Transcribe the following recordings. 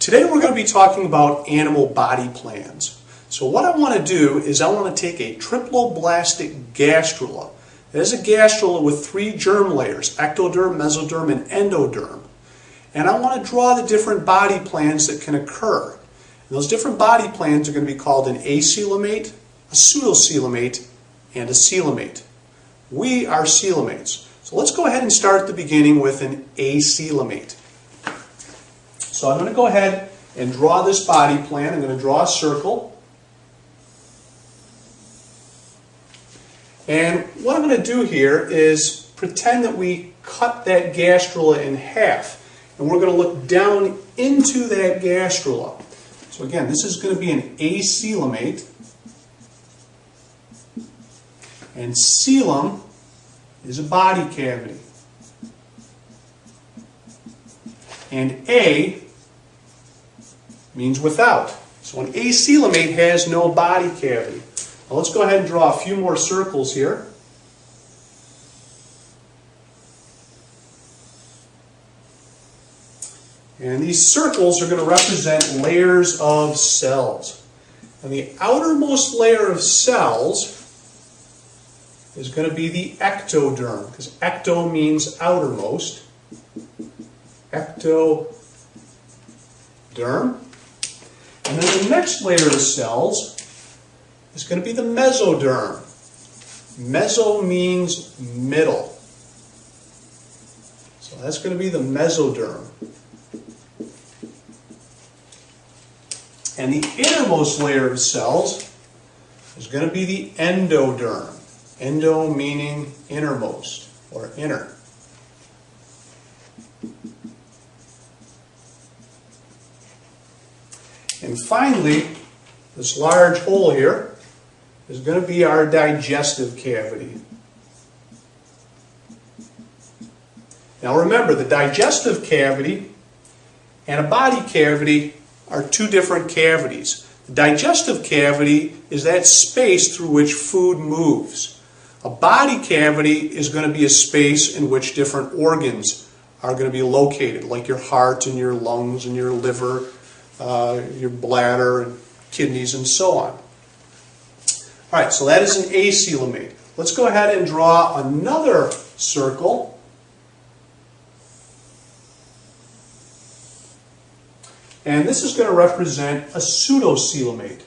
Today we're going to be talking about animal body plans. So what I want to do is I want to take a triploblastic gastrula. It is a gastrula with 3 germ layers, ectoderm, mesoderm, and endoderm. And I want to draw the different body plans that can occur. And those different body plans are going to be called an acoelomate, a pseudocoelomate, and a coelomate. We are coelomates. So let's go ahead and start at the beginning with an acoelomate. So I'm going to go ahead and draw this body plan. I'm going to draw a circle. And what I'm going to do here is pretend that we cut that gastrula in half. And we're going to look down into that gastrula. So again, this is going to be an acoelomate. And coelom is a body cavity. And A means without. So an acoelomate has no body cavity. Now let's go ahead and draw a few more circles here. And these circles are going to represent layers of cells. And the outermost layer of cells is going to be the ectoderm, because ecto means outermost. Ectoderm. And then the next layer of cells is going to be the mesoderm. Meso means middle. So that's going to be the mesoderm. And the innermost layer of cells is going to be the endoderm. Endo meaning innermost or inner. And finally, this large hole here is going to be our digestive cavity. Now remember, the digestive cavity and a body cavity are 2 different cavities. The digestive cavity is that space through which food moves. A body cavity is going to be a space in which different organs are going to be located, like your heart and your lungs and your liver, your bladder and kidneys and so on. Alright, so that is an acoelomate. Let's go ahead and draw another circle. And this is going to represent a pseudocoelomate.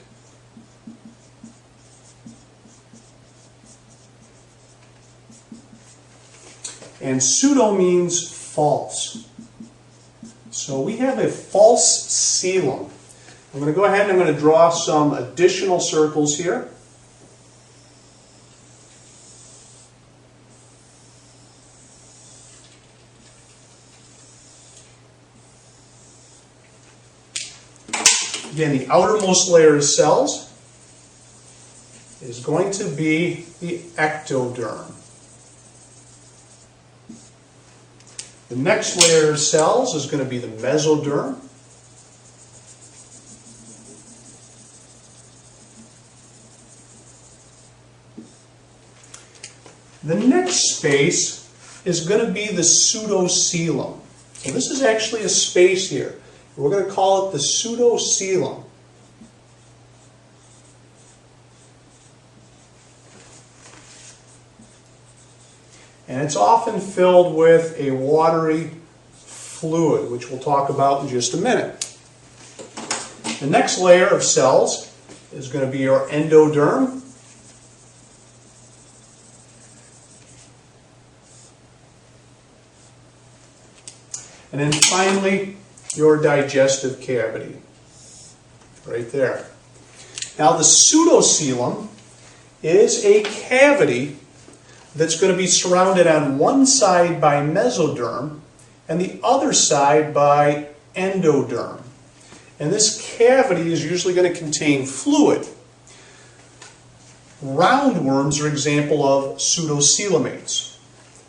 And pseudo means false. So we have a false coelom. I'm going to go ahead and I'm going to draw some additional circles here. Again, the outermost layer of cells is going to be the ectoderm. The next layer of cells is going to be the mesoderm. The next space is going to be the pseudocoelom. So this is actually a space here. We're going to call it the pseudocoelom. And it's often filled with a watery fluid, which we'll talk about in just a minute. The next layer of cells is going to be your endoderm. And then finally, your digestive cavity, right there. Now the pseudocoelom is a cavity that's going to be surrounded on one side by mesoderm and the other side by endoderm. And this cavity is usually going to contain fluid. Roundworms are an example of pseudocoelomates.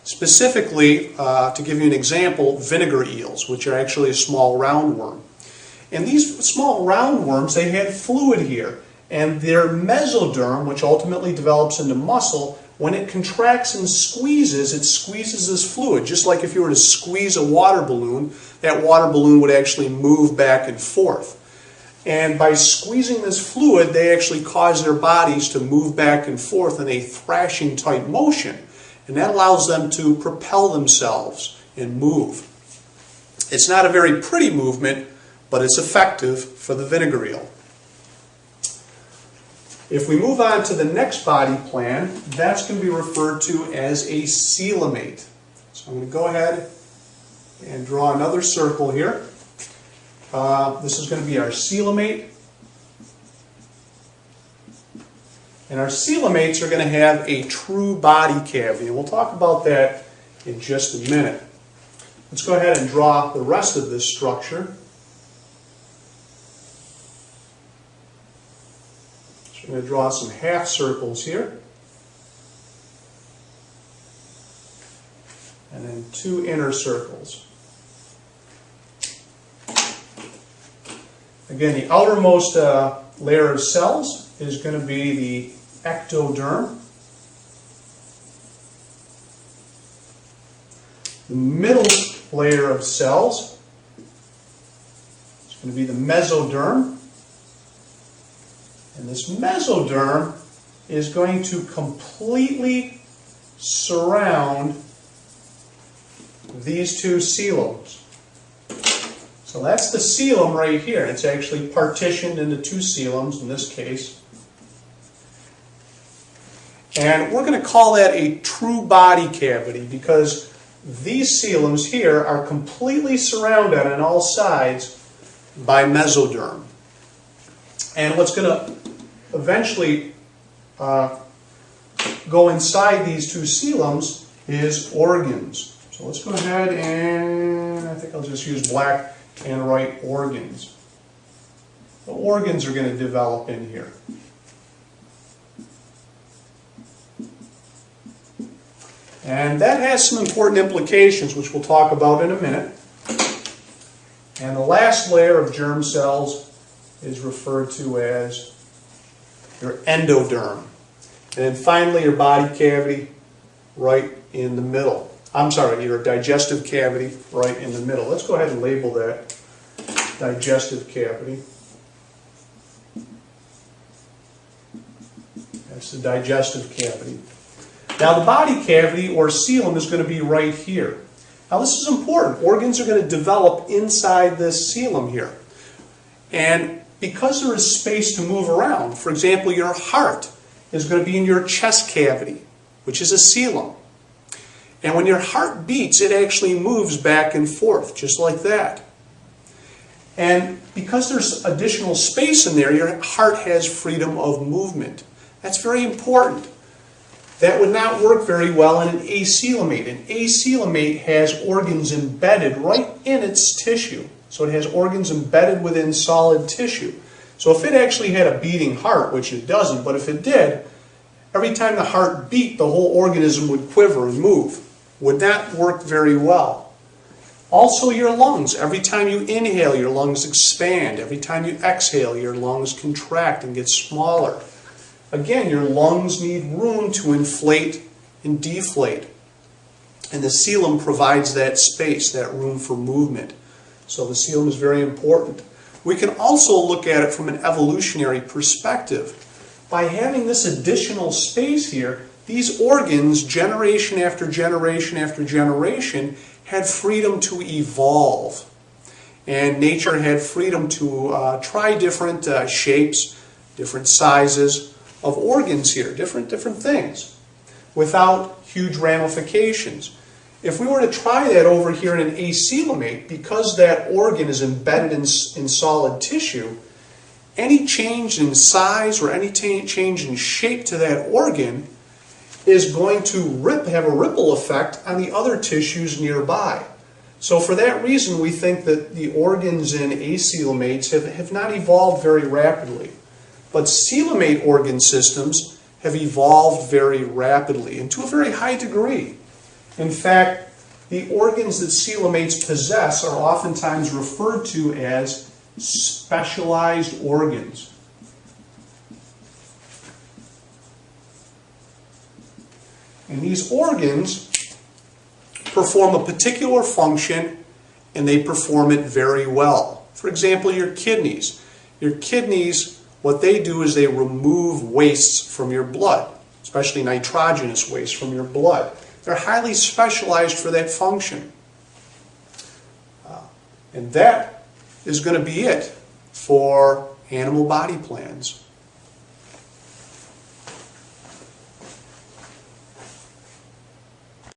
Specifically, to give you an example, vinegar eels, which are actually a small roundworm. And these small roundworms, they had fluid here. And their mesoderm, which ultimately develops into muscle, When it contracts and squeezes, it squeezes this fluid. Just like if you were to squeeze a water balloon, that water balloon would actually move back and forth. And by squeezing this fluid, they actually cause their bodies to move back and forth in a thrashing type motion. And that allows them to propel themselves and move. It's not a very pretty movement, but it's effective for the vinegar eel. If we move on to the next body plan, that's going to be referred to as a coelomate. So I'm going to go ahead and draw another circle here. This is going to be our coelomate. And our coelomates are going to have a true body cavity. And we'll talk about that in just a minute. Let's go ahead and draw the rest of this structure. So I'm going to draw some half circles here. And then 2 inner circles. Again, the outermost layer of cells is going to be the ectoderm. The middle layer of cells is going to be the mesoderm. And this mesoderm is going to completely surround these 2 coeloms. So that's the coelom right here. It's actually partitioned into 2 coeloms in this case. And we're going to call that a true body cavity because these coeloms here are completely surrounded on all sides by mesoderm. And what's going to eventually go inside these 2 coeloms is organs. So let's go ahead and I think I'll just use black and write organs. The organs are going to develop in here. And that has some important implications, which we'll talk about in a minute. And the last layer of germ cells is referred to as your endoderm. And then finally, your body cavity right in the middle. I'm sorry, your digestive cavity right in the middle. Let's go ahead and label that digestive cavity. That's the digestive cavity. Now the body cavity or coelom is going to be right here. Now this is important. Organs are going to develop inside this coelom here. And because there is space to move around, for example, your heart is going to be in your chest cavity, which is a coelom. And when your heart beats, it actually moves back and forth, just like that. And because there's additional space in there, your heart has freedom of movement. That's very important. That would not work very well in an acoelomate. An acoelomate has organs embedded right in its tissue. So it has organs embedded within solid tissue. So if it actually had a beating heart, which it doesn't, but if it did, every time the heart beat, the whole organism would quiver and move. Would not work very well. Also your lungs. Every time you inhale, your lungs expand. Every time you exhale, your lungs contract and get smaller. Again, your lungs need room to inflate and deflate. And the coelom provides that space, that room for movement. So the coelom is very important. We can also look at it from an evolutionary perspective. By having this additional space here, these organs, generation after generation after generation, had freedom to evolve. And nature had freedom to try different shapes, different sizes of organs here, different things, without huge ramifications. If we were to try that over here in an acoelomate, because that organ is embedded in solid tissue, any change in size or any change in shape to that organ is going to have a ripple effect on the other tissues nearby. So for that reason, we think that the organs in acoelomates have not evolved very rapidly. But coelomate organ systems have evolved very rapidly and to a very high degree. In fact, the organs that coelomates possess are oftentimes referred to as specialized organs. And these organs perform a particular function, and they perform it very well. For example, your kidneys. Your kidneys, what they do is they remove wastes from your blood, especially nitrogenous waste from your blood. They're highly specialized for that function. And that is going to be it for animal body plans.